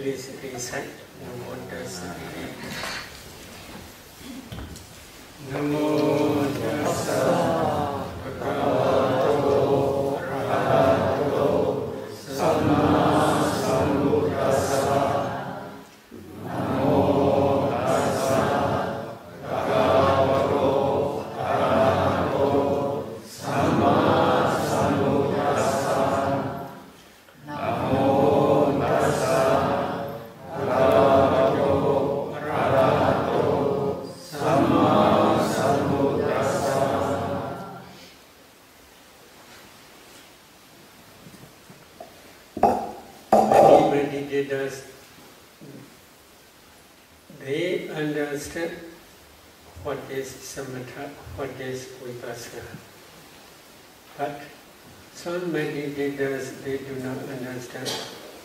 please recite Namo Tassa. Namo Tassa Bhagavato Arahato Samma Sambuddhassa. Namo Tassa Bhagavato Arahato Samma Sambuddhassa. Namo Tassa Bhagavato Arahato Samma Sambuddhassa. Many meditators, they understand what is samatha, what is vipassana. But some meditators, they do not understand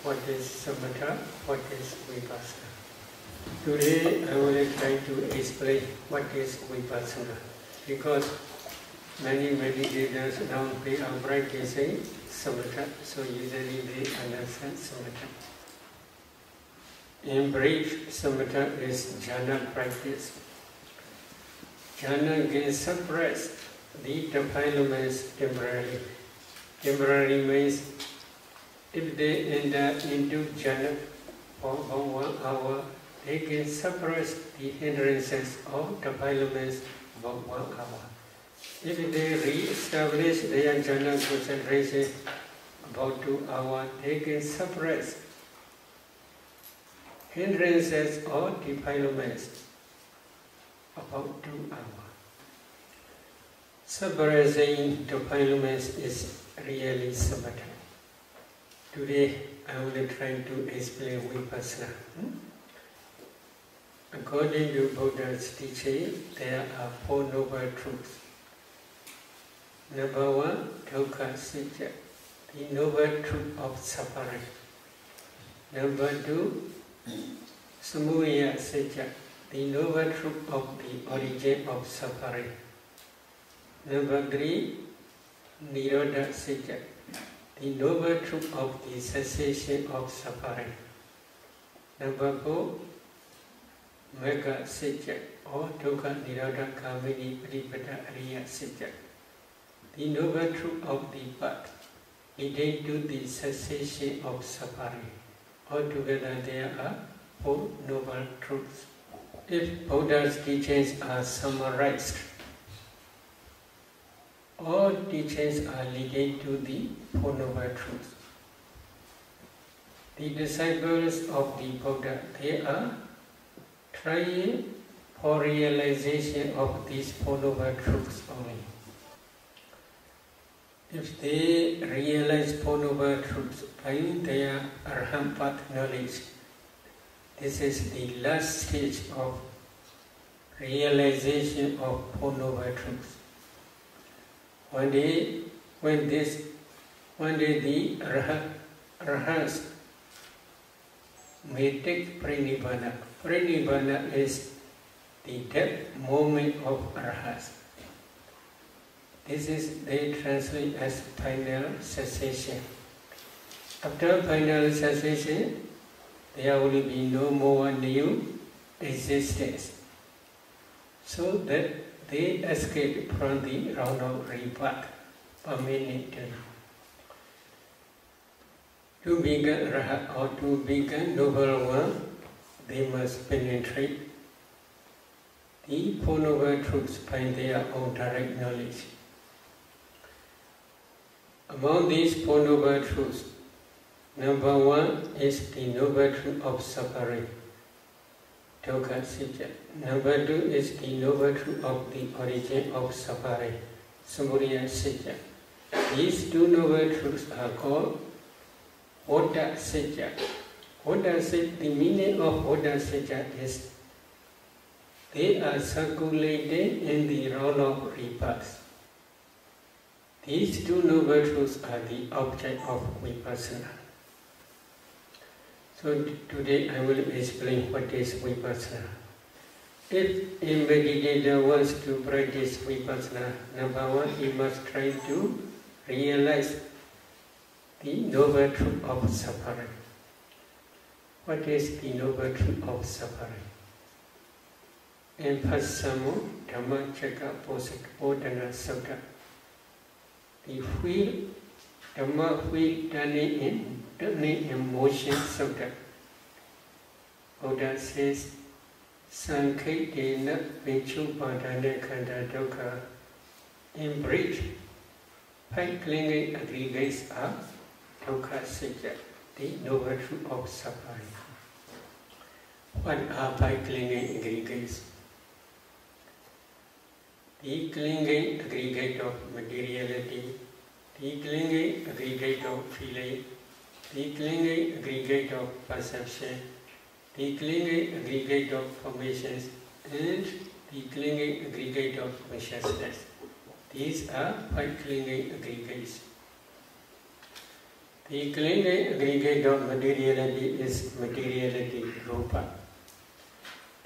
what is samatha, what is vipassana. Today I will try to explain what is vipassana, because many meditators now they are practicing samatha, so usually they understand samatha. In brief, samatha is jhana practice. Jhana can suppress the defilements temporarily. Temporary means if they enter into jhana for about 1 hour, they can suppress the hindrances of defilements about 1 hour. If they re-establish their jhana concentration about 2 hours, they can suppress hindrances or defilements about 2 hours. Suppressing defilements is really samatha. Today I will try to explain vipassana. According to Buddha's teaching, there are 4 noble truths. Number 1, dukkha sacca, the noble truth of suffering. Number 2, samudaya sacca, the noble truth of the origin of suffering. Number 3, nirodha sacca, the noble truth of the cessation of suffering. Number 4, magga sacca, or dukkha nirodha kamini paripada ariya sacca, the noble truth of the path leading to the cessation of suffering. Altogether there are 4 noble truths. If Buddha's teachings are summarized, all teachings are leading to the 4 noble truths. The disciples of the Buddha, they are trying for realization of these 4 noble truths only. If they realize 4 noble truths by their arahant path knowledge, this is the last stage of realization of 4 noble truths. One day the arahants may take pranibhana. Pranibhana is the death moment of arahants. This is, they translate as final cessation. After final cessation, there will be no more new existence, so that they escape from the round of rebirth permanently. To become Rahat or to become Noble One, they must penetrate the 4 noble truths by their own direct knowledge. Among these 4 noble truths, number 1 is the noble truth of suffering, dukkha sacca. Number 2 is the noble truth of the origin of suffering, samudaya sacca. These 2 noble truths are called Oda sacca. The meaning of Oda sacca is they are circulating in the round of rebirth. These 2 noble truths are the object of vipassana. So today I will explain what is vipassana. If a meditator wants to practice vipassana, number 1, he must try to realize the noble truth of suffering. What is the noble truth of suffering? In Vipassana Dhamma Chaka Bodhana Sutta, the wheel, Dhamma wheel turning in motion Sutta, Buddha says, Sankhetena Vinchupadana Kanda Dukkha. In brief, 5 clinging aggregates are dukkha sajja, the noble truth of suffering. What are 5 clinging aggregates? The clinging aggregate of materiality, the clinging aggregate of feeling, the clinging aggregate of perception, the clinging aggregate of formations, and the clinging aggregate of consciousness. These are 5 clinging aggregates. The clinging aggregate of materiality is materiality, rupa.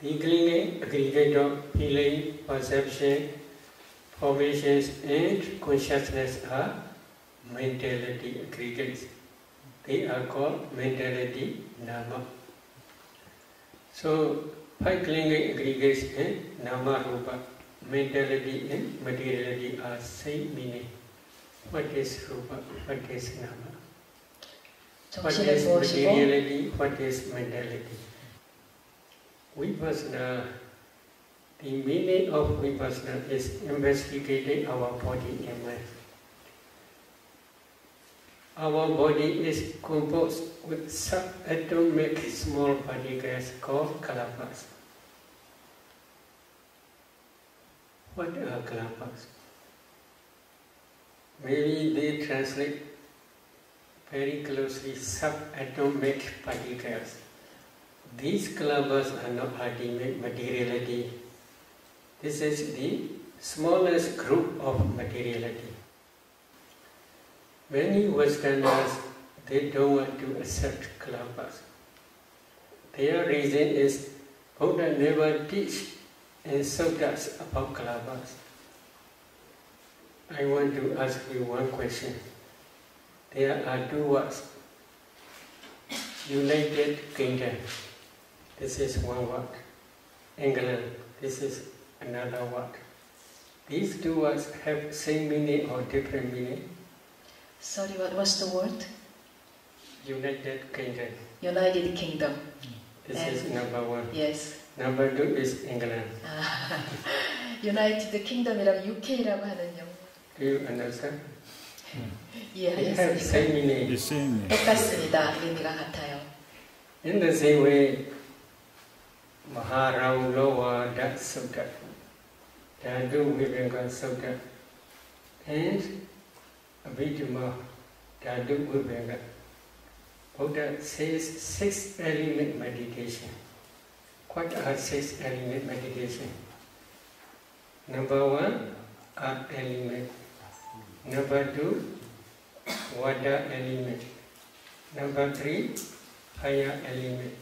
The clinging aggregate of feeling, perception, formations, and consciousness are mentality aggregates. They are called mentality, nama. So, 5 clinging aggregates in nama, rupa. Mentality and materiality are same meaning. What is rupa? What is nama? What is materiality? What is mentality? Vipassana, the meaning of Vipassana is investigating our body and mind. Our body is composed with subatomic small particles called kalabas. What are kalabas? Maybe they translate very closely subatomic particles. These kalabas are not ultimate materiality. This is the smallest group of materiality. Many Westerners, they don't want to accept kalabas. Their reason is Buddha never teach in suttas about kalabas. I want to ask you one question. There are 2 words. United Kingdom. This is one word. England. This is another word. These 2 words have same meaning or different meaning? Sorry, what was the word? United Kingdom. United Kingdom. This is number 1. Yes. Number 2 is England. United Kingdom이라면 UK라고 하는 영어. Do you understand? They have same meaning. 똑같습니다. 의미가 같아요. In the same way, Maharamlowa Dat Sutta, Dhatu Vibhanga Sutta, and Abhidhamma Dhatu Vibhanga. Buddha says 6 element meditation. What are 6 element meditation? Number 1, art element. Number 2, vada element. Number 3, fire element.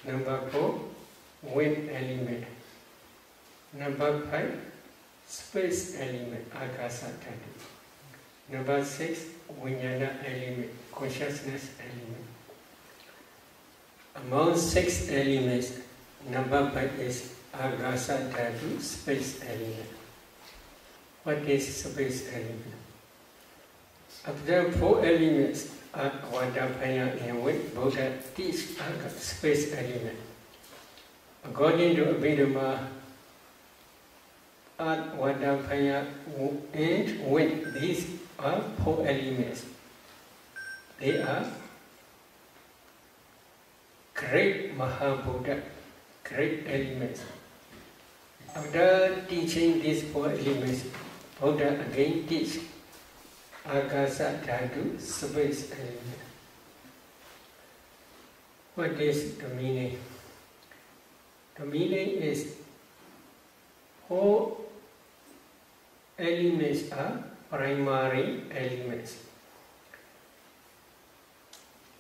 Number 4, wind element. Number 5, space element, akasa dhatu. Number 6, vijnana element, consciousness element. Among 6 elements, number 5 is akasa dhatu, space element. What is space element? After 4 elements, vada, fire, and wind, Buddha teach space element. According to Abhidhamma, earth, water, fire, and wind, these are 4 elements. They are great Mahabuddha, great elements. After teaching these 4 elements, Buddha again teach Akasa Dhatu, space element. What is the meaning? The meaning is 4 elements are primary elements.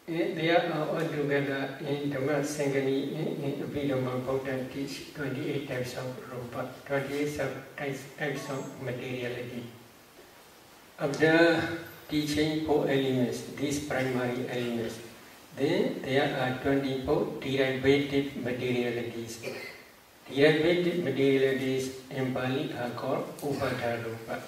And they are all together in Dhamma Sangani in Abhidhamma. Buddha teach 28 types of rupa, 28 types of materiality. After teaching 4 elements, these primary elements, then there are 24 derivative materialities. Derivative materialities in Pali are called Upadharupa.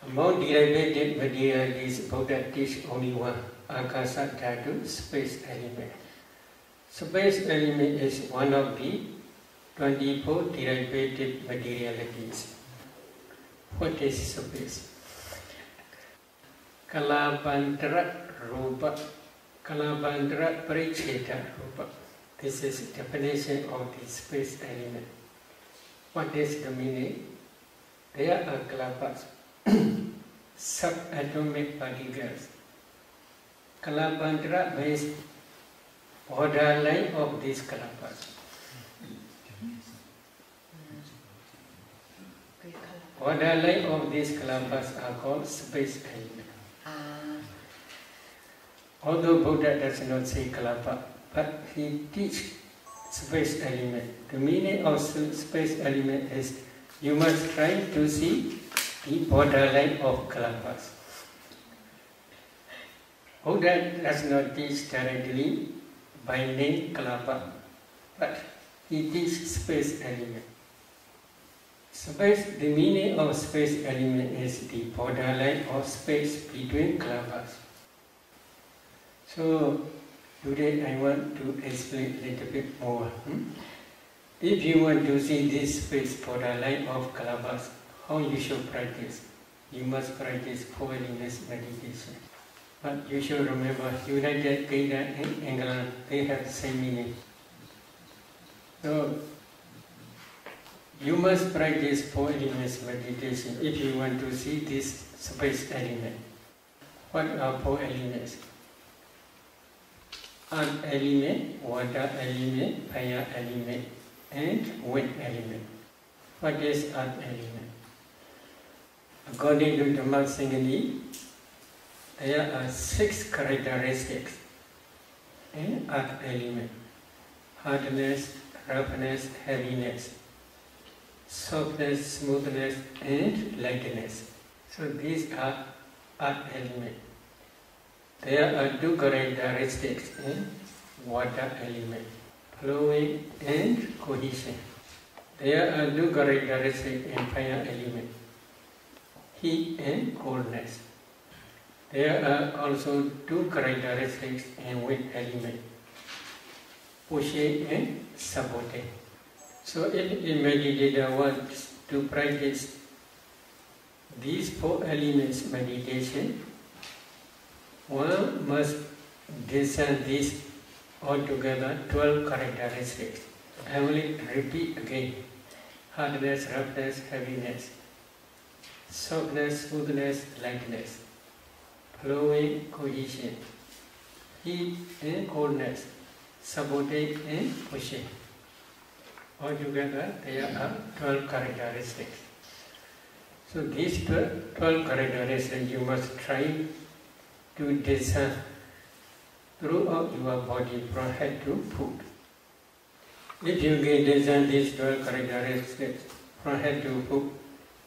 Among derivative materialities, Buddha teaches only one, Akasa Dhatu, space element. Space element is one of the 24 derivative materialities. What is space? Kalabandra Rupa, Kalabandra Paricheta Rupa. This is the definition of the space element. What is the meaning? There are kalabas, subatomic particles. Kalabandra means borderline of these kalabas. Borderline of these kalabas are called space element. Although Buddha does not say kalapa, but he teaches space element. The meaning of space element is you must try to see the borderline of kalapas. Buddha does not teach directly by name kalapa, but he teaches space element. Space, the meaning of space element is the borderline of space between kalapas. So today I want to explain a little bit more. If you want to see this space borderline of kalapas, how you should practice? You must practice 4 elements meditation. But you should remember, United Kingdom and England, they have the same meaning. So you must practice 4 elements meditation if you want to see this space element. What are 4 elements? Earth element, water element, fire element, and wind element. What is earth element? According to Dhamma Singani, there are 6 characteristics in earth element: hardness, roughness, heaviness, softness, smoothness, and lightness. So these are earth elements. There are 2 characteristics in water element: flowing and cohesion. There are 2 characteristics in fire element: heat and coldness. There are also 2 characteristics in wind element: pushing and supporting. So if a meditator wants to practice these 4 elements meditation, one must discern these altogether 12 characteristics. I will repeat again: hardness, roughness, heaviness, softness, smoothness, lightness, flowing, cohesion, heat and coldness, supporting and pushing. Altogether there are 12 characteristics. So these 12 characteristics you must try to discern throughout your body from head to foot. If you can discern these 12 characteristics from head to foot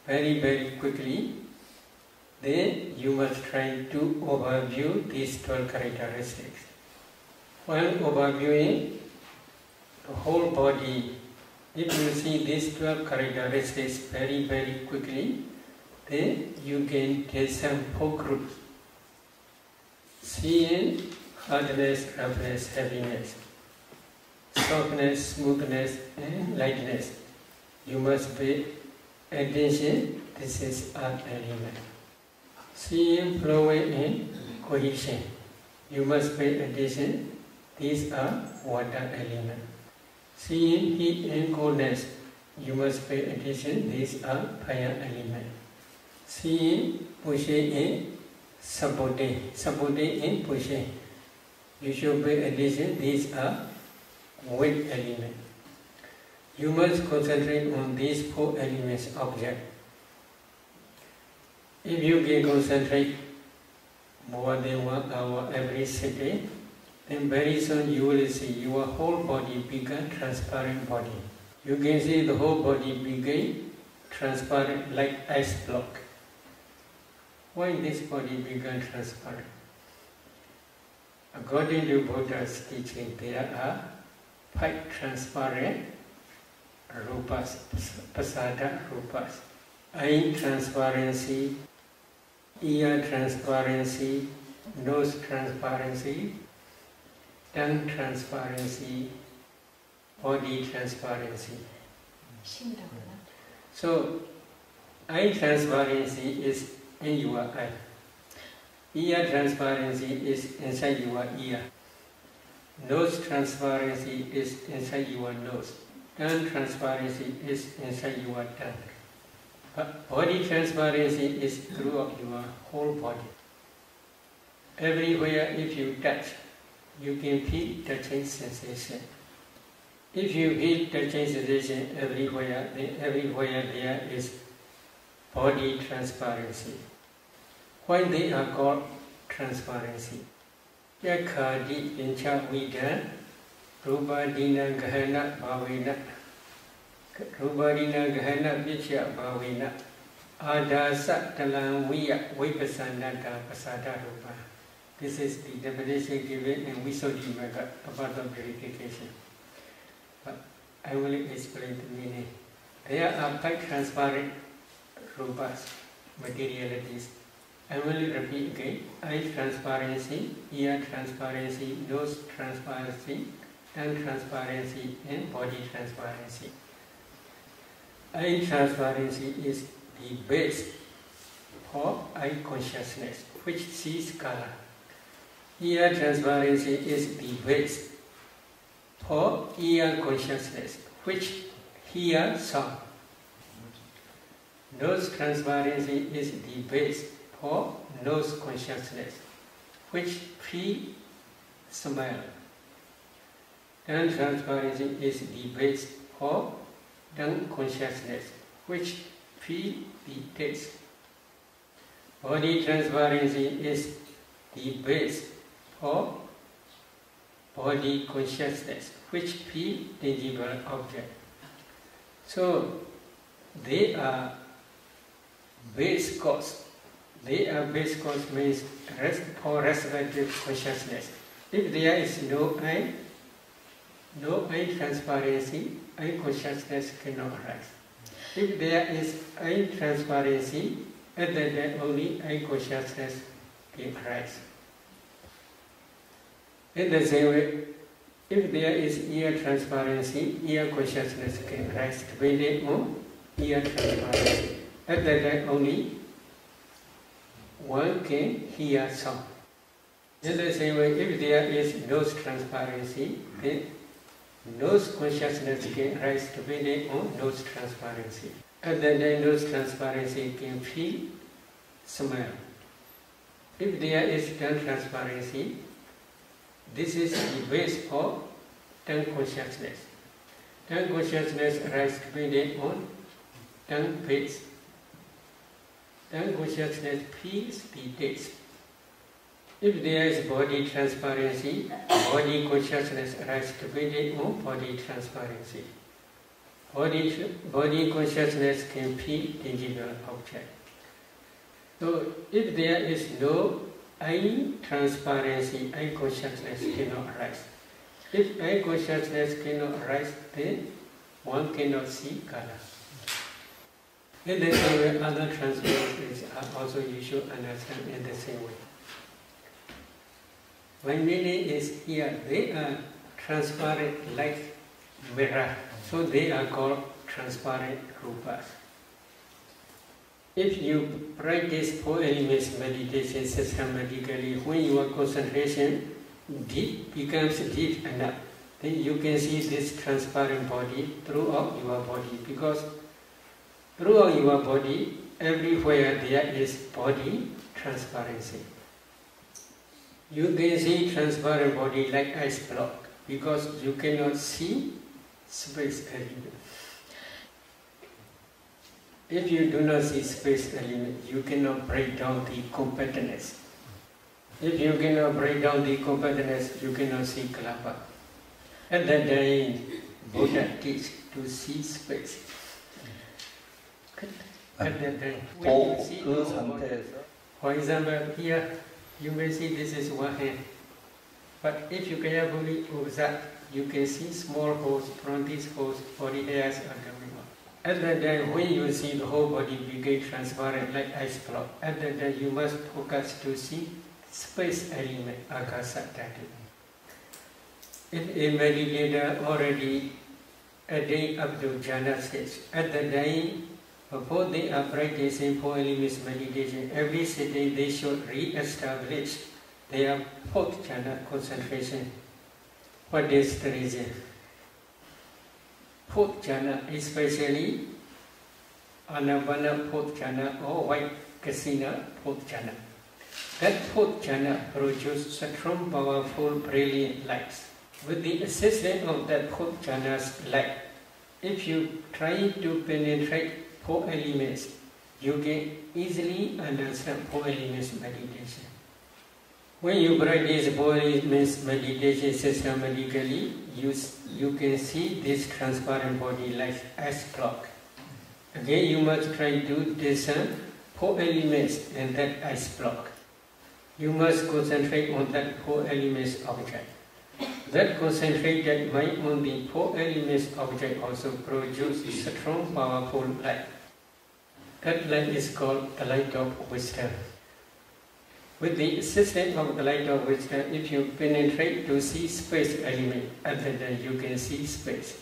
very quickly, then you must try to overview these 12 characteristics. While overviewing the whole body, if you see these 12 characteristics very quickly, then you can discern 4 groups: seeing hardness, roughness, heaviness, softness, smoothness, and lightness. You must pay attention. This is earth element. Seeing, flowing, and cohesion. You must pay attention. These are water element. Seeing, heat, and coldness. You must pay attention. These are fire element. Seeing, pushing, and supporting and pushing. You should pay attention. These are wind element. You must concentrate on these 4 elements object. If you can concentrate more than 1 hour every day, then very soon you will see your whole body become transparent body. You can see the whole body become transparent like ice block. Why this body become transparent? According to Buddha's teaching, there are 5 transparent rupas, pasada rupas. Eye transparency, ear transparency, nose transparency, tongue transparency, body transparency. So, eye transparency is in your eye. Ear transparency is inside your ear. Nose transparency is inside your nose. Tongue transparency is inside your tongue. But body transparency is throughout your whole body. Everywhere if you touch, you can feel touching sensation. If you feel touching sensation everywhere, then everywhere there is body transparency. Why they are called transparency? Yakhadi pincha vida, rubadina gahana bhavina, rubadina gahana picha bhavina, adasa talang vipassana pasada rupa. This is the definition given in Visuddhimagga about the purification. But I will explain the meaning. There are 5 transparent rupas, materialities. I will repeat again. Eye transparency, ear transparency, nose transparency, tongue transparency, and body transparency. Eye transparency is the base for eye consciousness, which sees color. Ear transparency is the base for ear consciousness, which hears sound. Nose transparency is the base for nose consciousness, which feels smell. Tongue transparency is the base for tongue consciousness, which feels the taste. Body transparency is the base for body consciousness, which feels tangible object. So they are base cause. They are base cause means for respective consciousness. If there is no eye transparency, eye consciousness cannot arise. If there is eye transparency, at that time only eye consciousness can arise. In the same way, if there is ear transparency, ear consciousness can arise depending on ear transparency. At that time only one can hear sound. In the same way, if there is nose transparency, then nose consciousness can arise depending on nose transparency. At that time, nose transparency can feel smell. If there is tongue transparency, this is the base for tongue consciousness. Tongue consciousness arises depending on tongue base. Tongue consciousness feels the taste. If there is body transparency, body consciousness arises depending on body transparency. Body consciousness can feel tangible object. So if there is no eye transparency, eye consciousness cannot arise. If eye consciousness cannot arise, then one cannot see color. In the same way, other transparencies are also you should understand in the same way. My meaning is here, they are transparent like mirror, so they are called transparent rupas. If you practice 4 elements meditation systematically, when your concentration becomes deep enough, then you can see this transparent body throughout your body, because throughout your body, everywhere there is body transparency. You can see transparent body like ice block, because you cannot see space element. If you do not see space element, you cannot break down the compactness. If you cannot break down the compactness, you cannot see kalapa. At that time, Buddha teach to see space. At that time, when you see body, for example, here you may see this is one hand. But if you carefully observe, you can see small holes from these holes, body hairs are coming out. At that time, when you see the whole body become transparent like ice block, at that time you must focus to see space element, akasa dhatu. If a meditator already attained up to jhana stage, at that time, before they are practicing 4 elements meditation, every sitting they should re-establish their 4th jhana concentration. What is the reason? 4th jhana, especially Anapana 4th jhana or white kasina 4th jhana. That 4th jhana produces strong, powerful, brilliant lights. With the assistance of that 4th jhana's light, if you try to penetrate 4 elements, you can easily understand 4 elements meditation. When you practice 4 elements meditation systematically, you can see this transparent body like ice block. Again, you must try to discern 4 elements in that ice block. You must concentrate on that 4 elements object. That concentrated mind on the 4 elements object also produces strong, powerful light. That light is called the light of wisdom. With the assistance of the light of wisdom, if you penetrate to see space element, at that time you can see space.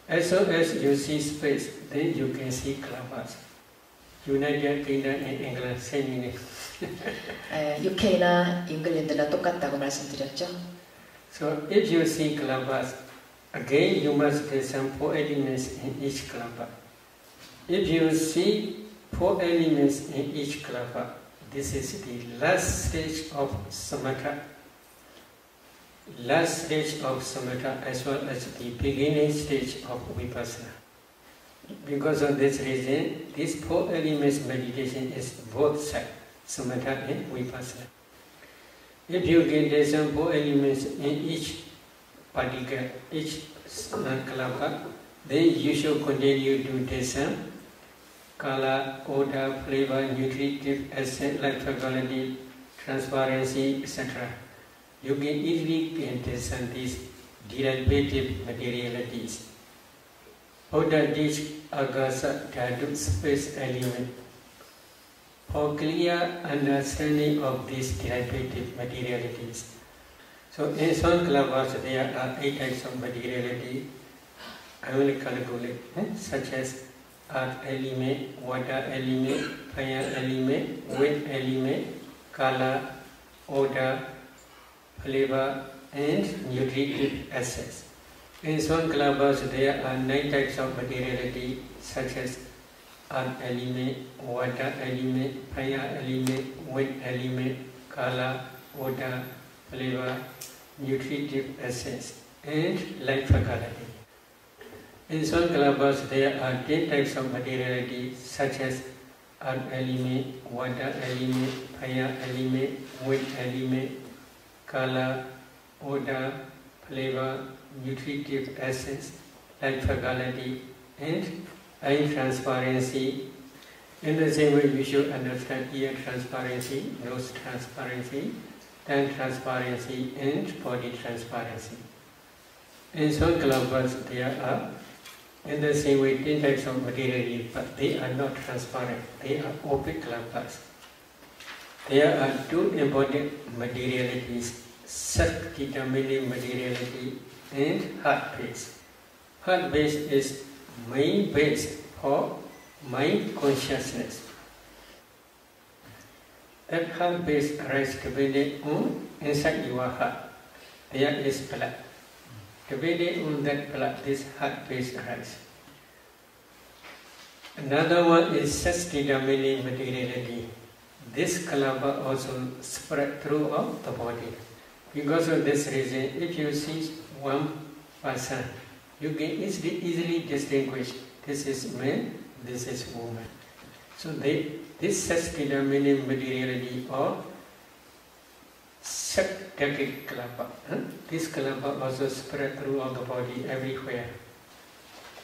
As soon as you see space, then you can see clouds. United Kingdom and England, same meaning. UK나 잉글랜드나 똑같다고 말씀드렸죠. So if you see clouds, again you must discern 4 elements in each cloud. If you see 4 elements in each cloud, this is the last stage of samatha. Last stage of samatha as well as the beginning stage of vipassana. Because of this reason, this 4 elements meditation is both sides, samatha and vipassana. If you can discern 4 elements in each particle, each kalapa, then you should continue to discern color, odor, flavor, nutritive, acid, light quality, transparency, etc. You can easily discern these derivative materialities. Buddha teaches agasa dhatu space element. For clear understanding of these derivative materialities. So in some clavas there are 8 types of materiality. I will calculate, such as earth element, water element, fire element, wind element, color, odor, flavor, and nutritive acids. In some clavas there are 9 types of materiality, such as earth element, water element, fire element, wind element, color, odor, flavor, nutritive acids, and light faculty. In some clavas there are 10 types of materiality, such as earth element, water element, fire element, wind element, color, odor, flavor, nutritive acids, light faculty, and eye transparency. In the same way, you should understand ear transparency, nose transparency, tongue transparency, and body transparency. In some clavas there are, in the same way, 10 types of materiality, but they are not transparent. They are opaque clavas. There are 2 important materialities: self-determining materiality and heart base. Heart base is main base for mind consciousness. That heart base arises depending on inside your heart. There is blood. Depending on that blood, this heart base arises. Another one is self-determining materiality. This kalapa also spread throughout the body. Because of this reason, if you see one person, you can easily distinguish this is man, this is woman. So this self-determining materiality or subjective kalapa. This kalapa also spread throughout the body everywhere.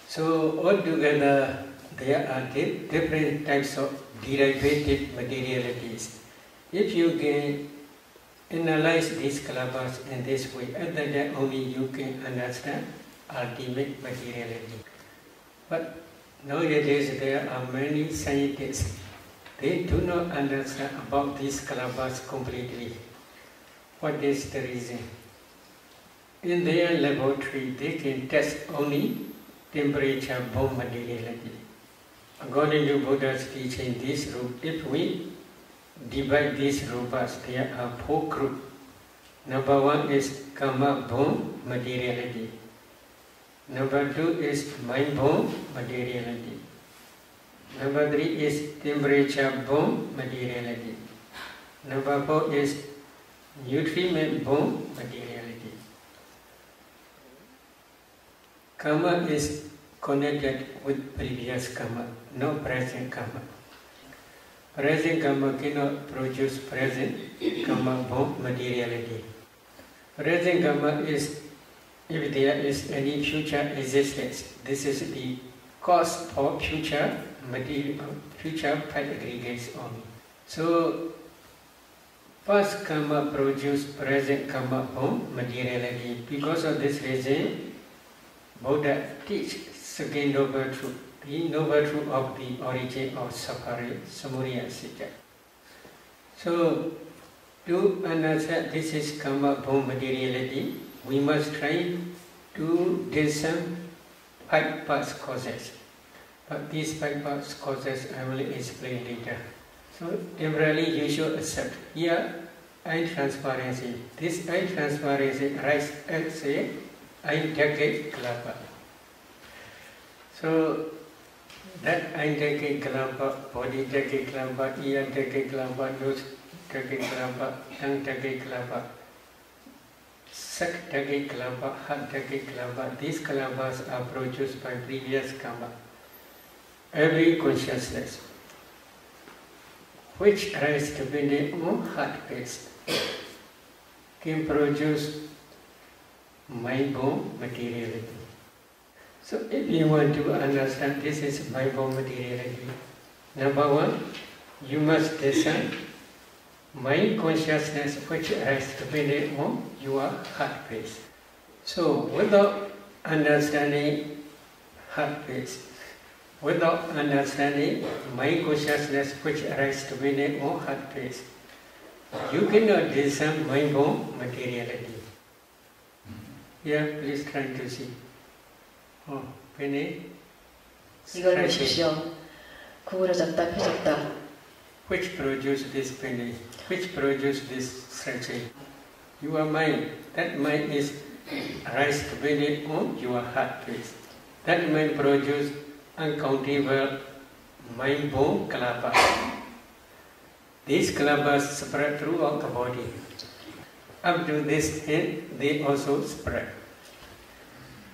So altogether, there are different types of derivative materialities. If you can analyze these kalabas in this way, at that time only you can understand ultimate materiality. But nowadays there are many scientists, they do not understand about these kalabas completely. What is the reason? In their laboratory, they can test only temperature-borne materiality. According to Buddha's teaching, this group, if we divide these rupas, there are 4 groups. Number 1 is karma-borne materiality. Number 2 is mind-borne materiality. Number 3 is temperature-borne materiality. Number 4 is nutriment-borne materiality. Karma is connected with previous karma, not present karma. Present karma cannot produce present karma-borne materiality. Present karma is, if there is any future existence, this is the cause for future material, future part aggregates only. So, past karma produce present karma-borne materiality. Because of this reason, Buddha teach second noble truth, the noble truth of the origin of suffering, samudaya satya. So, to understand this is karma-borne materiality, we must try to discern 5 past causes. But these 5 past causes I will explain later. So, temporarily you should accept. Here, eye transparency. This eye transparency rises as a eye decade kalapa. So that eye decade kalapa, body decade kalapa, ear decade kalapa, nose decade kalapa, tongue decade kalapa, sac decade kalapa, heart decade kalapa. These kalapas are produced by previous karma. Every consciousness which arises depending on heart base can produce mind-borne materiality. So if you want to understand this is mind-borne materiality, number 1, you must discern mind consciousness which arises depending on your heart base. So without understanding heart base, without understanding mind consciousness which arises depending on heart base, you cannot discern mind-borne materiality. Yeah, please try to see. Oh, penny. 이걸 보십시오. 구부러졌다, 펴졌다. Which produce this penny? Which produce this stretching? Your mind. That mind is rise depending on your heart base. That mind produce uncountable mind-borne kalapas. These kalapas spread throughout the body. Up to this end, they also spread.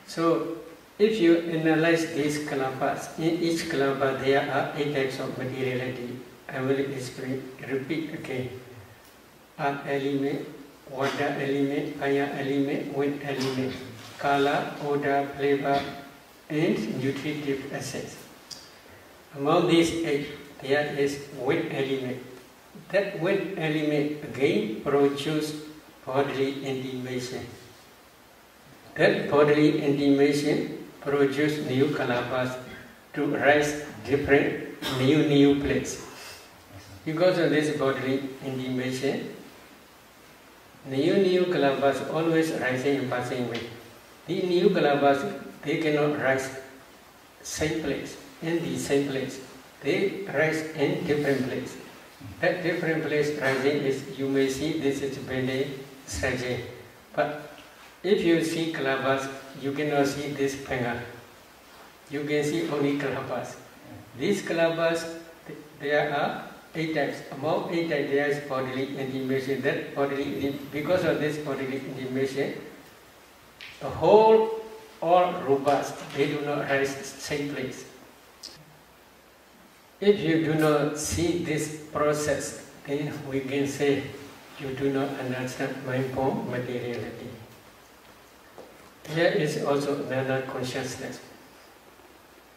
So, if you analyze these kalapas, in each kalapa there are 8 types of materiality. I will repeat again. Earth element, water element, fire element, wind element, color, odor, flavor, and nutritive acids. Among these 8, there is wind element. That wind element again produces bodily intimation. That bodily intimation produces new kalapas to rise different new places. Because of this bodily intimation, new kalapas always rising and passing away. The new kalapas, they cannot rise same place, in the same place. They rise in different place. That different place rising is, you may see this is belly stretching. But if you see kalapas, you cannot see this finger. You can see only kalapas. These kalapas, there are 8 types. Among 8 types, there is bodily intimation. That bodily, because of this bodily intimation, the whole, all rupas, they do not rise same place. If you do not see this process, then we can say you do not understand mind-borne materiality. There is also another consciousness.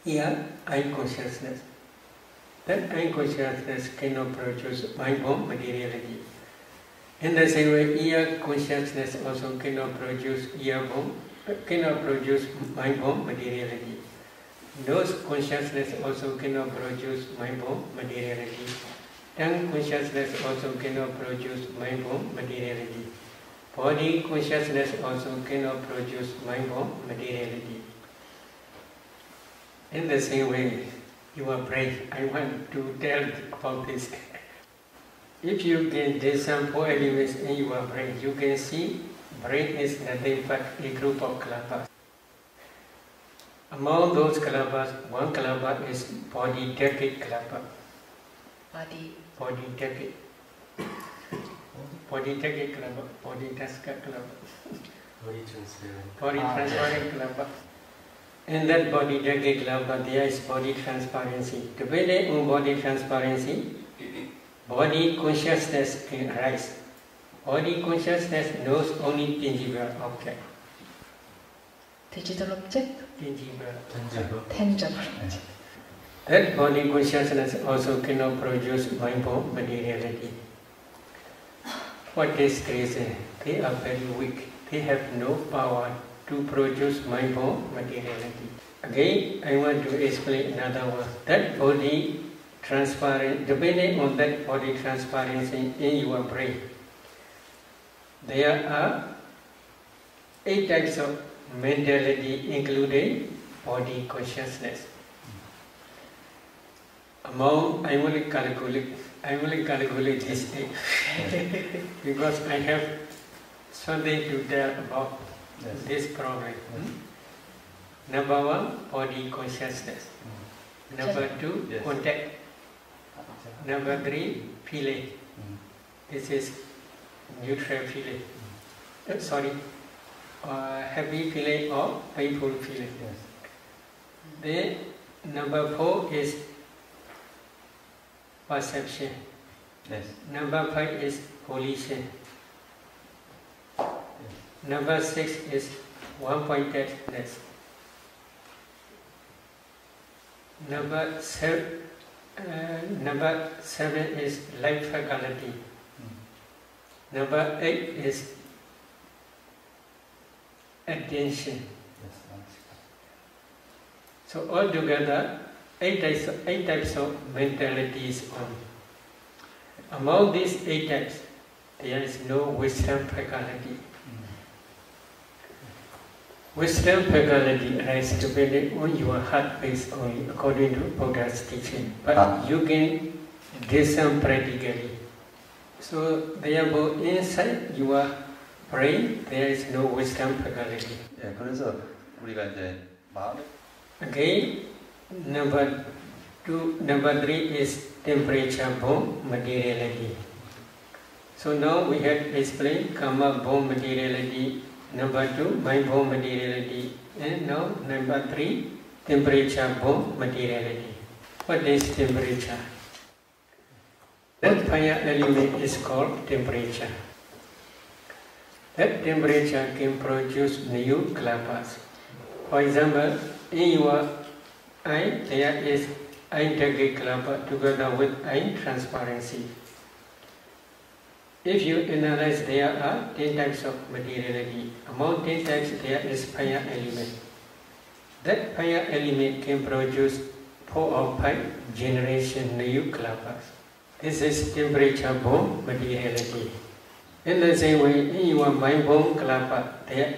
Here, eye consciousness. That eye consciousness cannot produce mind-borne materiality. In the same way, ear consciousness also cannot produce ear bomb, cannot produce mind bomb materiality. Nose consciousness also cannot produce mind bomb materiality. Tongue consciousness also cannot produce mind bomb materiality. Body consciousness also cannot produce mind bomb materiality. In the same way, your brain, I want to tell about this. If you can do some 4 elements in your brain, you can see brain is nothing but a group of kalabas. Among those kalabas, one kalaba is body decade kalaba. Body decade. Body decade kalaba. Body taska kalaba. Body transparent kalaba. In that body decade kalaba, there is body transparency. Depending on body transparency, body consciousness can arise. Body consciousness knows only tangible object. Digital object? Tangible. That body consciousness also cannot produce mind bomb materiality. For this reason, they are very weak. They have no power to produce mind bomb materiality. Again, I want to explain another one. That body transparent, depending on that body transparency in your brain, there are 8 types of mentality, including body consciousness. Among, I will calculate this 8 because I have something to tell about this problem. Number 1, body consciousness. Number 2, contact. Number 3, feeling. This is neutral feeling. Happy feeling or painful feeling. Then number 4 is perception. Number 5 is volition. Number 6 is one-pointedness. Number 7 is life faculty. Number 8 is attention. So altogether, 8 types of mentalities on. Among these 8 types, there is no wisdom faculty. Wisdom faculty arises depending on your heart base only, according to Buddha's teaching. But you can discern practically. So therefore, inside your brain, there is no wisdom faculty. Again, number 3 is temperature bomb materiality. So now we have explained karma bomb materiality. Number 2, mind bomb materiality. And now number 3, temperature bomb materiality. What is temperature? That fire element is called temperature. That temperature can produce new kalabas. For example, in your eye, there is eye decade kalaba together with eye transparency. If you analyze, there are 10 types of materiality. Among 10 types, there is fire element. That fire element can produce 4 or 5 generation new kalabas. This is temperature bomb materiality. In the same way, in your mind bomb kalapa,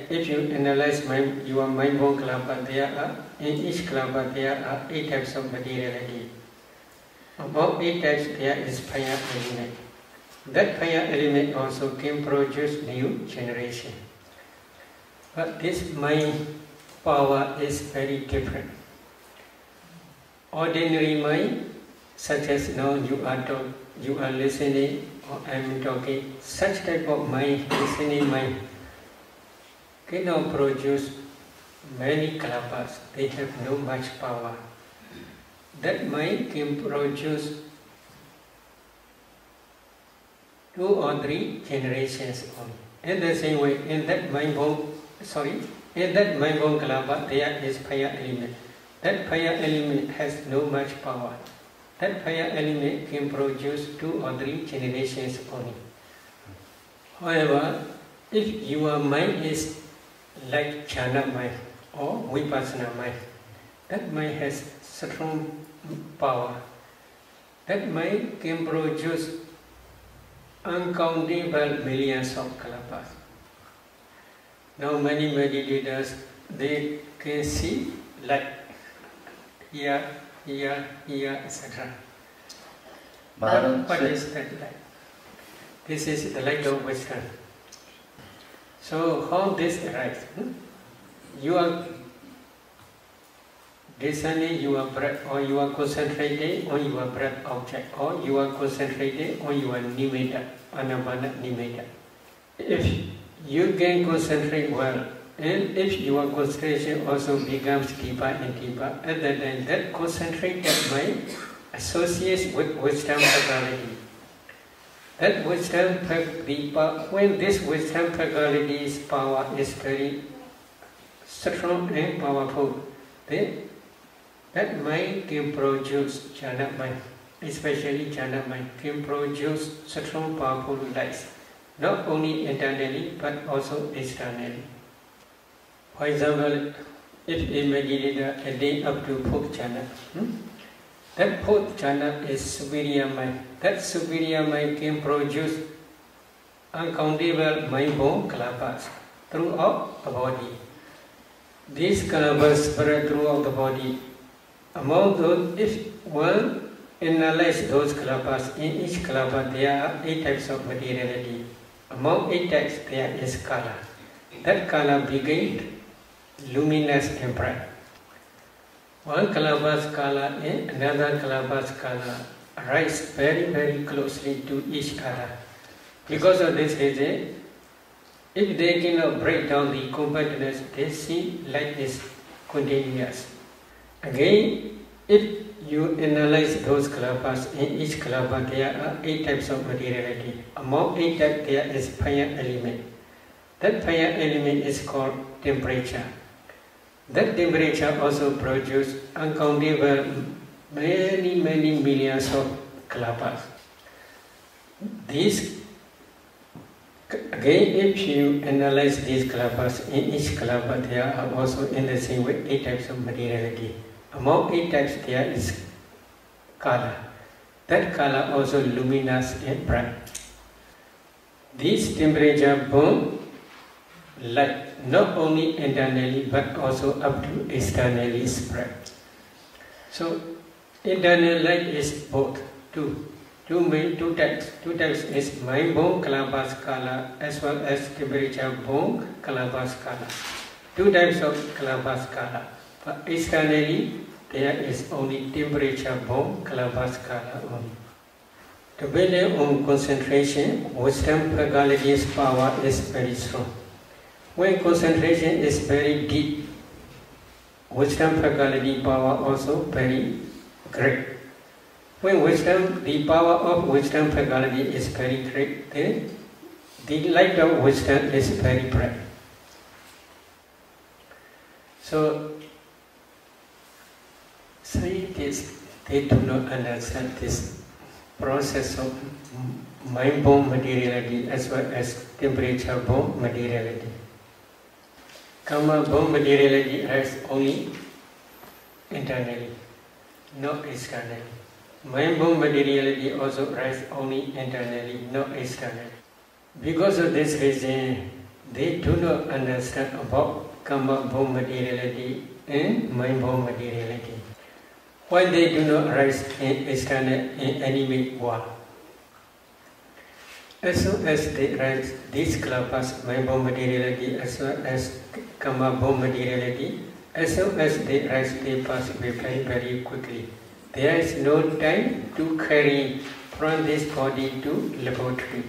if you analyze your mind bomb kalapa, in each kalapa there are 8 types of materiality. Among 8 types, there is fire element. That fire element also can produce new generation. But this mind power is very different. Ordinary mind, such as now you are listening or I am talking, such type of mind, listening mind, cannot produce many kalapas. They have no much power. That mind can produce 2 or 3 generations only. In the same way, in that mind bomb kalapa, there is fire element. That fire element has no much power. That fire element can produce 2 or 3 generations only. However, if your mind is like jhana mind or Vipassana mind, that mind has strong power. That mind can produce uncountable millions of kalapas. Now many meditators, they can see light here, here, here, etc. What is that light? This is the light of wisdom. So how this arises? You are discerning your breath, or you are concentrating on your breath object, or you are concentrating on your nimitta, Anapana nimitta. If you can concentrate well, and if your concentration also becomes deeper and deeper, at that time that concentrated mind associates with wisdom faculty. That wisdom, when this wisdom faculty's power is very strong and powerful, then that mind can produce jhana mind, especially jhana mind, can produce strong, powerful lights, not only internally but also externally. For example, if a meditator attains up to fourth jhana, that fourth jhana is superior mind. That superior mind can produce uncountable mind-born kalapas throughout the body. These kalapas spread throughout the body. Among those, if one analyzes those kalapas, in each kalapa there are 8 types of materiality. Among 8 types there is kala. That kala begins luminous and bright. One kalapa's kala and another kalapa's kala rise very, very closely to each other. Because of this reason, if they cannot break down the compactness, they see light is continuous. Again, if you analyze those kalapas, in each kalapa there are 8 types of materiality. Among 8 types there is fire element. That fire element is called temperature. That temperature also produces uncountable many millions of kalapas. These, again, if you analyze these kalapas, in each kalapa there are also in the same way 8 types of materiality. Among 8 types there is kala. That kala also luminous and bright. These temperature burn light not only internally but also up to externally spread. So internal light is both two types. 2 types is mind-born kalapas kala as well as temperature-born kalapas kala. 2 types of kalapas kala. But externally there is only temperature-born kalapas kala only. Depending on concentration, wisdom faculty's power is very strong. When concentration is very deep, wisdom faculty power also very great. When the power of wisdom faculty is very great, then the light of wisdom is very bright. So scientists, they do not understand this process of mind-born materiality as well as temperature-born materiality. Karma-born materiality arises only internally, not externally. Mind-born materiality also arises only internally, not externally. Because of this reason, they do not understand about karma-born materiality and mind-born materiality. Why they do not arise in external and animate world? As soon as they rise, these kalapas, mind-born materiality as well as karma-born materiality, as soon as they rise, they pass away very, very quickly. There is no time to carry from this body to laboratory.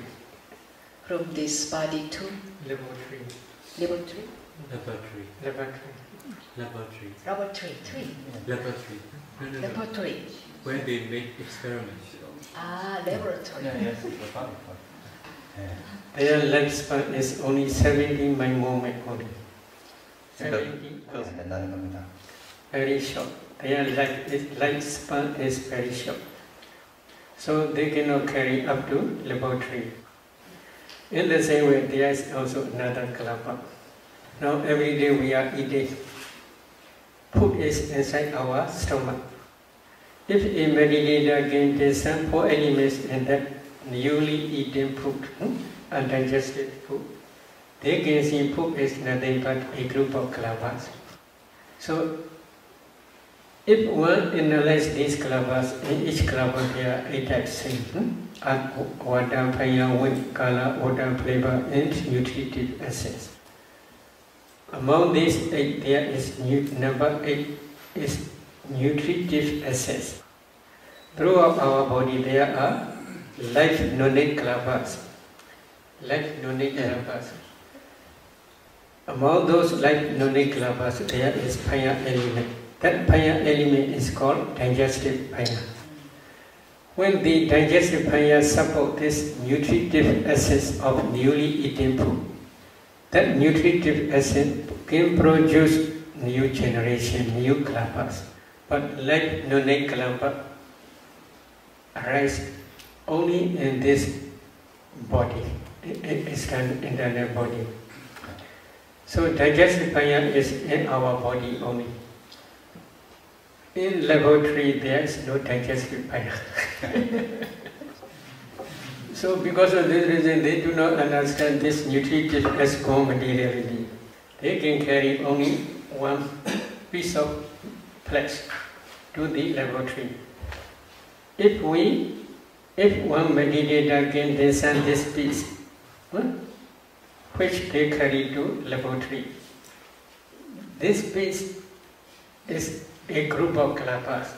From this body to Laboratory. laboratory. Laboratory. Laboratory. Laboratory. Laboratory. Three. Laboratory. No. Laboratory. Where they make experiments. Laboratory. Their lifespan is only 70 moment only. 70. Very short. Their lifespan is very short. So they cannot carry up to laboratory. In the same way, there is also another kalapa. Now every day we are eating. Food is inside our stomach. If a meditator can discern 4 elements in that newly eaten food, undigested food, they can see food is nothing but a group of kalapas. So, if one analyzes these kalapas, in each kalapa there are 8 types: water, fire, wind, color, odor, flavor, and nutritive essence. Among these 8, there is number 8 is nutritive essence. Throughout our body there are life-knowing kalapas. Life-knowing kalapas. Among those life-knowing kalapas, there is fire element. That fire element is called digestive fire. When the digestive fire supports this nutritive essence of newly eaten food, that nutritive essence can produce new generation, new kalapas. But life-knowing kalapa arise only in this body, internal body. So digestive fire is in our body only. In laboratory there is no digestive fire. So because of this reason they do not understand this nutritive as materiality. They can carry only one piece of flesh to the laboratory. If one meditator can discern this piece, which they carry to laboratory, this piece is a group of kalapas.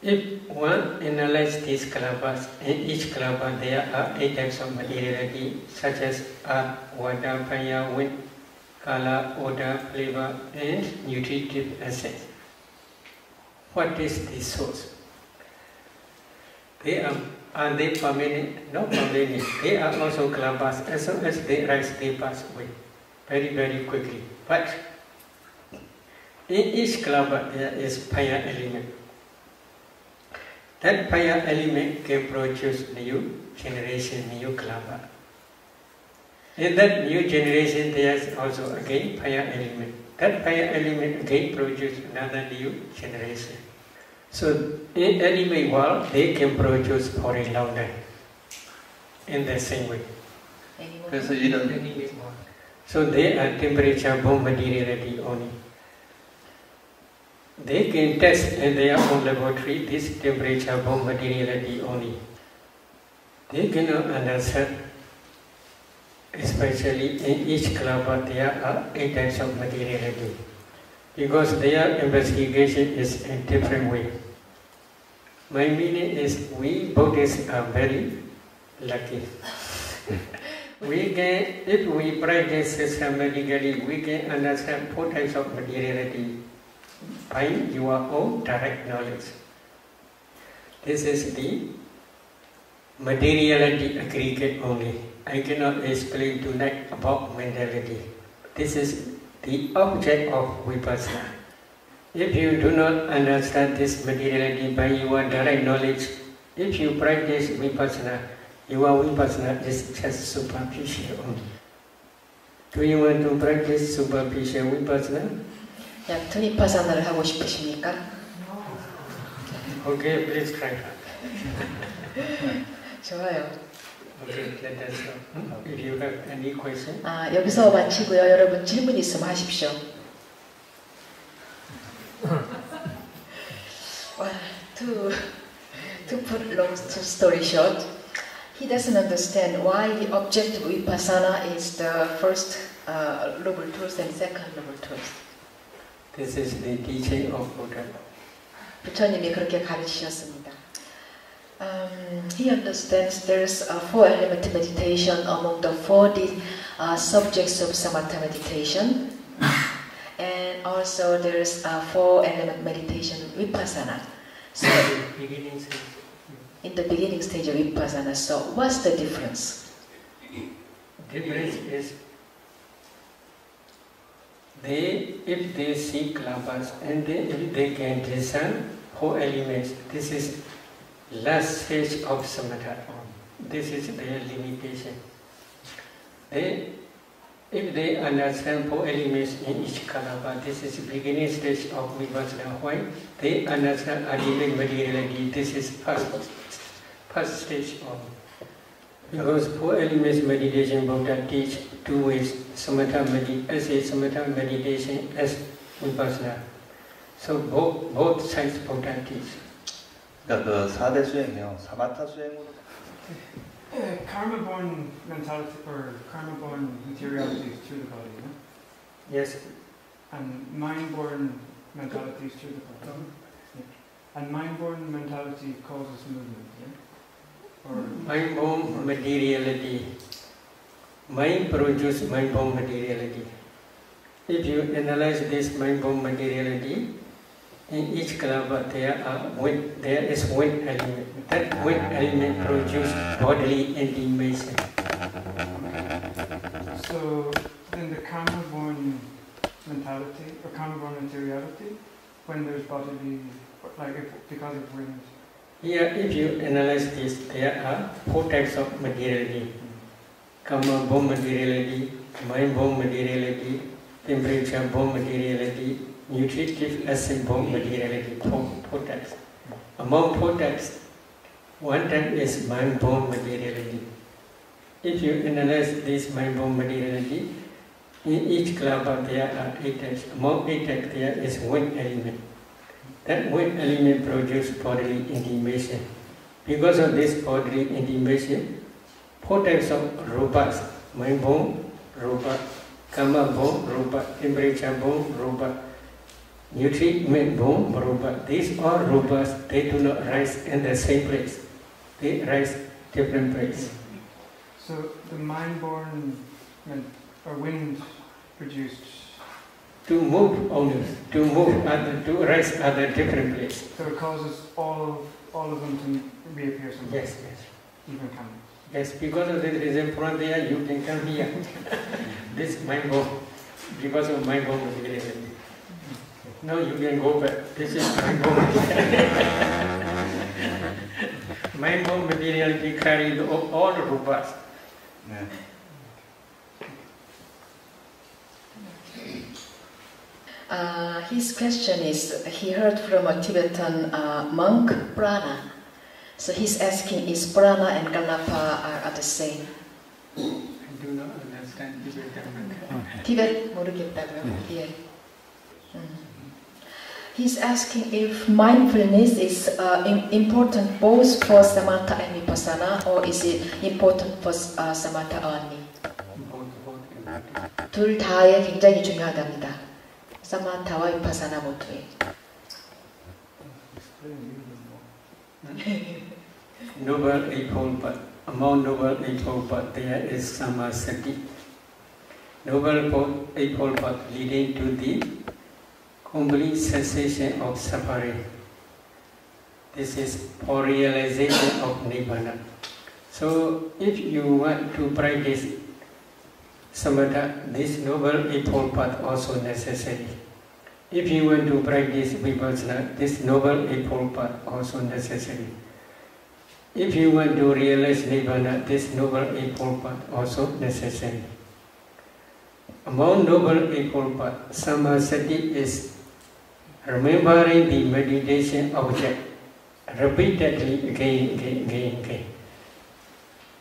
If one analyzes these kalapas, in each kalapa there are 8 types of materiality, such as earth, water, fire, wind, color, odor, flavor, and nutritive essence. What is the source? Are they permanent? Not permanent. They are also kalapas. As soon as they rise, they pass away very, very quickly. But in each kalapa there is fire element. That fire element can produce new generation, new kalapa. In that new generation there is also again fire element. That fire element again produces another new generation. So in animal world they can produce for a long time. In the same way. Animal world. So they are temperature-borne materiality only. They can test in their own laboratory this temperature-borne materiality only. They cannot understand, especially in each kalapa there are 8 types of materiality, because their investigation is in different way. My meaning is we Buddhists are very lucky. If we practice systematically, we can understand 4 types of materiality by your own direct knowledge. This is the materiality aggregate only. I cannot explain tonight about mentality. This is the object of Vipassana. If you do not understand this materiality by your direct knowledge, if you practice Vipassana, your Vipassana is just superficial only. Do you want to practice superficial Vipassana? 얕은 위파사나를 하고 싶으십니까? Okay, please try. 좋아요. Okay, let us know. If you have any question. 여기서 마치고요. 여러분 질문 있으면 하십시오. Well, to put long story short, he doesn't understand why the object of Vipassana is the first noble truth and second noble truth. This is the teaching of Buddha. 부처님이 그렇게 가르치셨습니다. He understands there's a 4-element meditation among the 4 subjects of samatha meditation, and also there's a 4-element meditation Vipassana. So in the beginning stage of Vipassana, so what's the difference? Difference is if they see kalapas and if they can discern 4 elements, this is last stage of samatha. This is their limitation. if they understand 4 elements in each kalapa, this is the beginning stage of Vipassana. Why? They understand ultimate materiality. This is first stage of. Because 4 elements meditation, Buddha teach 2 ways: samatha meditation as Vipassana. So both sides Buddha teach. 그러니까 그 4대 수행이요. 사마타 수행으로. Karma-born mentality or karma-born materiality is through the body, no? Yes. And mind-born mentality is through the body. Yeah. And mind-born mentality causes movement, yeah? Or mind-born materiality. Mind produces mind-born materiality. If you analyze this mind-born materiality, in each kalapa there is wind element. That wind element produces bodily intimation. So then the karma-born mentality or karma-born materiality, when there's bodily, because of wind. Here, if you analyze this, there are 4 types of materiality: karma-born materiality, mind-born materiality, temperature-born materiality, nutritive acid-born materiality. 4 types. Among 4 types, 1 type is mind-born materiality. If you analyze this mind-born materiality, in each kalapa there are 8 types. Among 8 types there is wind element. That wind element produces bodily intimation. Because of this bodily intimation, 4 types of rupas: mind-born rupa, karma-born rupa, temperature-born rupa, nutriment-born rupa. These are rupas. They do not rise in the same place. They rise different place. So the mind-born or wind produced to move only, to rise other different place. So it causes all of them to reappear somewhere. Yes. Even coming. Yes, because of this reason from there you can come here. This mind-born, because of mind-born materiality. Now you can go back. This is mind-born materiality. Mind-born materiality carries all rupas. Yeah. His question is, he heard from a Tibetan monk, prana. So he's asking, is prana and kalapa are the same? I do not understand Tibetan. Tibet 모르겠다고요? 예. He's asking if mindfulness is important both for samatha and vipassana, or is it important for samatha only? 둘 다에 굉장히 중요하답니다. 사마타와 vipassana 모두에. Noble Eightfold Path. Among Noble Eightfold Path there is samasati. Noble Eightfold Path leading to the complete cessation of suffering. This is for realization of Nibbana. So if you want to practice samatha, this Noble Eightfold Path also necessary. If you want to practice Vipassana, this Noble Eightfold Path also necessary. If you want to realize Nibbana, this Noble Eightfold Path also necessary. Among Noble Eightfold Path, samasati is remembering the meditation object repeatedly again.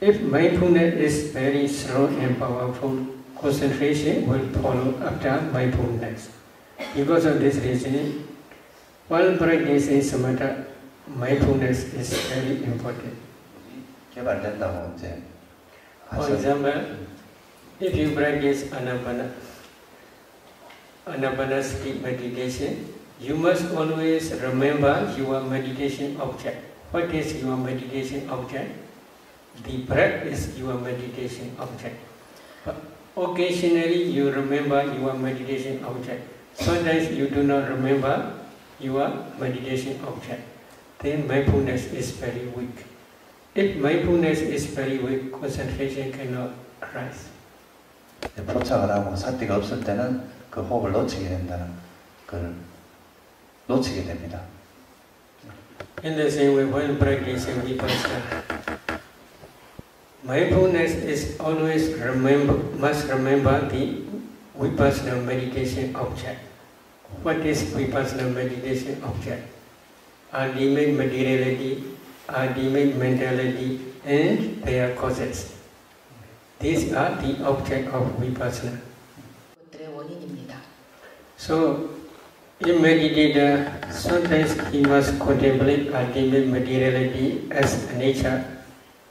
If mindfulness is very strong and powerful, concentration will follow after mindfulness. Because of this reason, while practicing samatha, mindfulness is very important. 개발된다고 이제. For example, if you practice Anapana meditation, you must always remember your meditation object. What is your meditation object? The breath is your meditation object. But occasionally you remember your meditation object. Sometimes you do not remember your meditation object. Then mindfulness is very weak. If mindfulness is very weak, concentration cannot arise. 포착을 하고 사티가 없을 때는 그 호흡을 놓치게 된다는 걸 놓치게 됩니다. In the same way, when practicing Vipassana, Mindfulness is always must remember the Vipassana meditation object. What is Vipassana meditation object? Ultimate materiality, ultimate mentality, and their causes. These are the object of Vipassana. So, in meditator, sometimes he must contemplate ultimate materiality as nature,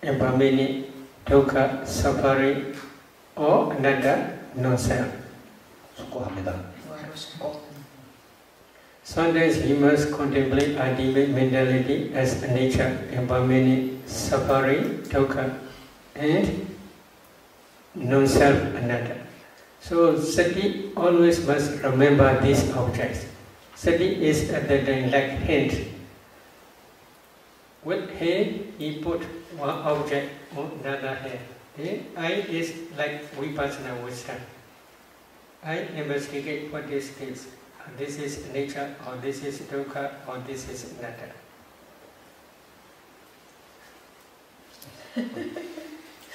impermanent, dukkha, suffering, or anatta, non-self. Sometimes he must contemplate ultimate mentality as nature, impermanent, suffering, dukkha, and non-self, anatta. So sati always must remember these objects. Sati is at the time like hand. With hand he put one object on another hand. Eye is like Vipassana wisdom. I investigate what is this. This is nature, or this is dukkha, or this is anatta.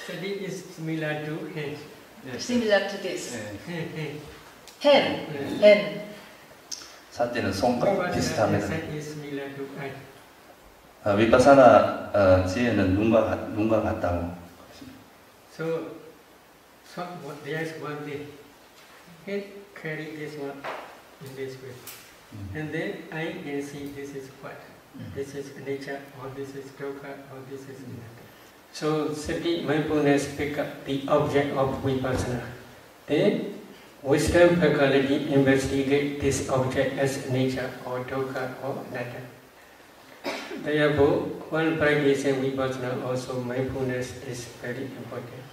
Sati is similar to hand. Yes. Similar to this. Hand. Hand. 사티는 손과 비슷합니다. Sati is similar to eye. 위파사나 지혜는 눈과 같다고. So there is one thing. Hand carry this one in this way, and then I can see this is what, this is nature, or this is dukkha, or this is anatta. So sati mindfulness pick up the object of Vipassana. Then wisdom faculty investigate this object as nature or dukkha or anatta. Therefore, when practicing Vipassana, also mindfulness is very important.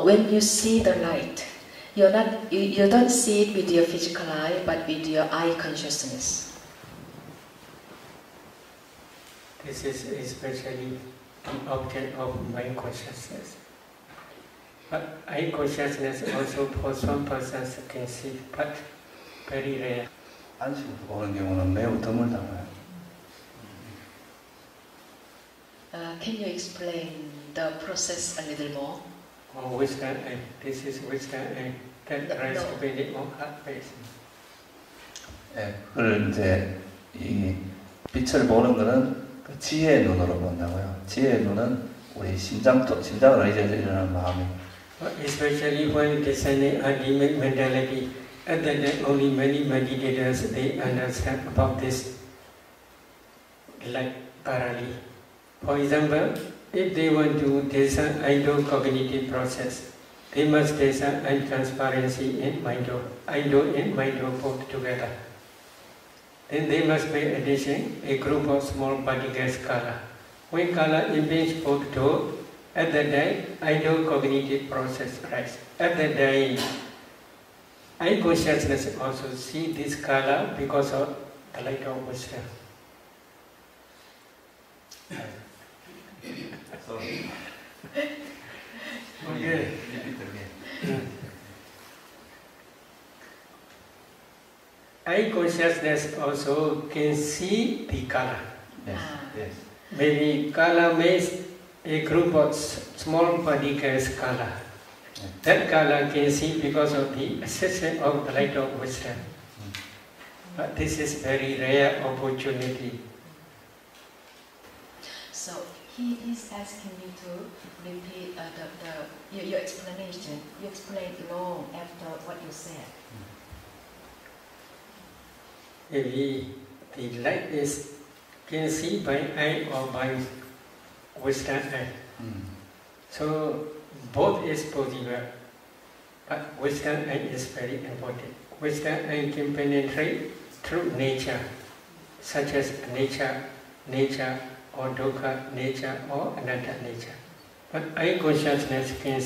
When you see the light, you don't see it with your physical eye, but with your eye consciousness. This is especially the object of mind consciousness. But eye consciousness also for some persons can see, but very rare. 안식으로 보는 경우는 매우 드물다고요. Can you explain the process a little more? Wisdom eye. This is wisdom eye. That rests depending on heart base. 그걸 이제 이 빛을 보는 것은 그 지혜의 눈으로 본다고요. 지혜의 눈은 우리 심장을 의지해서 일어나는 마음이. Especially when discerning ultimate mentality, at that time only many meditators they understand about this like thoroughly. For example, if they want to discern idle cognitive process, they must discern untransparency in mind-o, idle and mind-o both together. Then they must pay attention a group of small particles color. When color impinge both door, at that time idle cognitive process rise. At that time, eye consciousness also see this color because of the light of wisdom. Sorry. Okay. Eye consciousness also can see the color. Yes. Yes. Maybe color means a group of small particles color. That color can see because of the assistance of the light of wisdom. But this is very rare opportunity. So he's asking you to repeat your explanation. You explain long after what you said. Maybe the light is can see by eye or by wisdom eye. So both is possible, but wisdom eye is very important. Wisdom eye can penetrate through nature, such as nature or dukkha nature or anatta nature. But eye consciousness can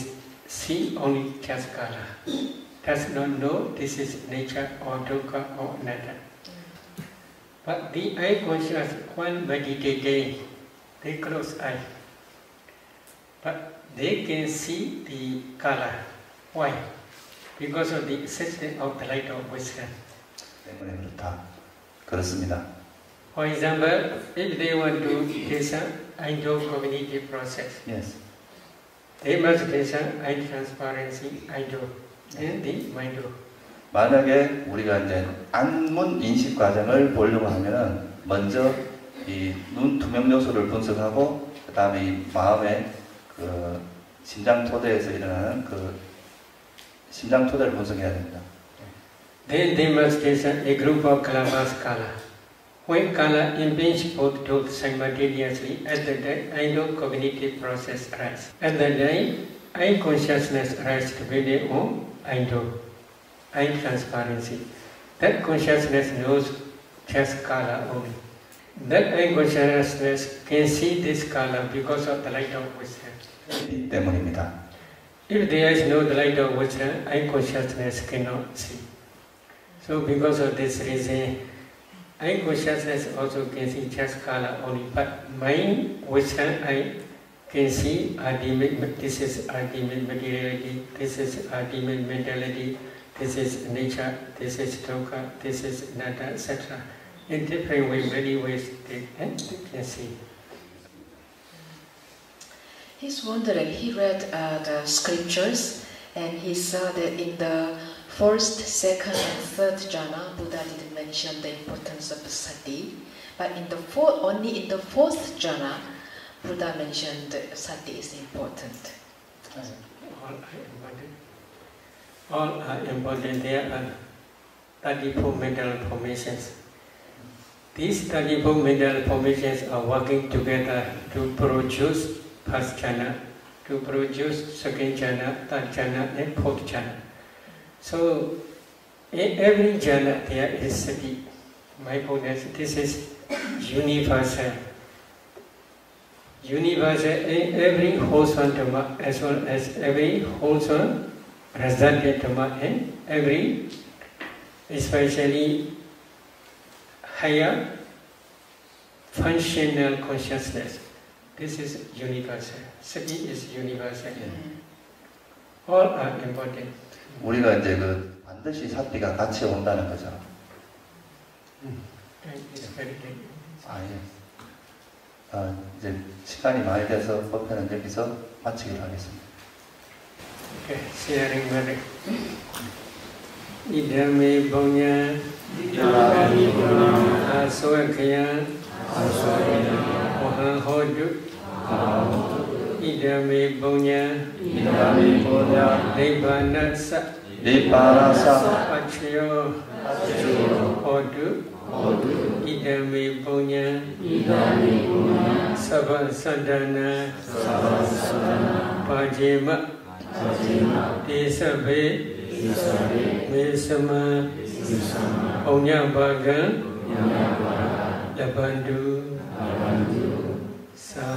see only just color, does not know this is nature or dukkha or anatta. But the eye consciousness, when meditating, they close eye. But they can see the color. Why? Because of the assistance of the light of wisdom. 때문에 그렇습니다. For example, if they want to teach Indo cognitive process, Yes. they must teach eye transparency, Indo, and the Mindo. 만약에 우리가 이제 안문 인식 과정을 보려고 하면은 먼저 이 눈 투명 요소를 분석하고 그 다음에 이 마음의 그 심장 토대에서 일어나는 그 심장 토대를 분석해야 됩니다. Then they must teach a group of Kalabas Kala. When Kala impinge both truths simultaneously, at the time Indo cognitive process arises. At the time, eye consciousness arises to be their own Indo. Eye transparency. That consciousness knows just Kala only. That eye consciousness can see this Kala because of the light of wisdom. 때문입니다. If there is no light of wisdom, eye consciousness cannot see. So because of this reason, eye consciousness also can see just Kala only. But mind, wisdom, I can see ultimate, this is ultimate materiality, this is ultimate mentality, this is nature, this is dukkha, this is nada, etc. In different ways, many ways, they can see. He's wondering, he read the scriptures and he saw that in the first, second and third jhana, Buddha didn't mention the importance of sati, but in the only in the fourth jhana, Buddha mentioned sati is important. All are important. There are 34 mental formations. These 34 mental formations are working together to produce first jhana, to produce second jhana, third jhana, and fourth jhana. So, in every jhana there is sati. Mindfulness, this is universal. Universal in every wholesome Dhamma as well as every wholesome resultant Dhamma and every, especially higher functional consciousness. This is universal. Sati is universal. All are important. 우리가 이제 그 반드시 사띠가 같이 온다는 거죠. 이제 시간이 많이 돼서 법회는 여기서 마치기로 하겠습니다. Okay, sharing mari. Idame bonya, aswakaya, oha hodu. Idame bonya, Vipassana, pachayo, hodu. Idame bonya, sabasandana, pajema, desabe, mesama, onya baga, labandu, sa.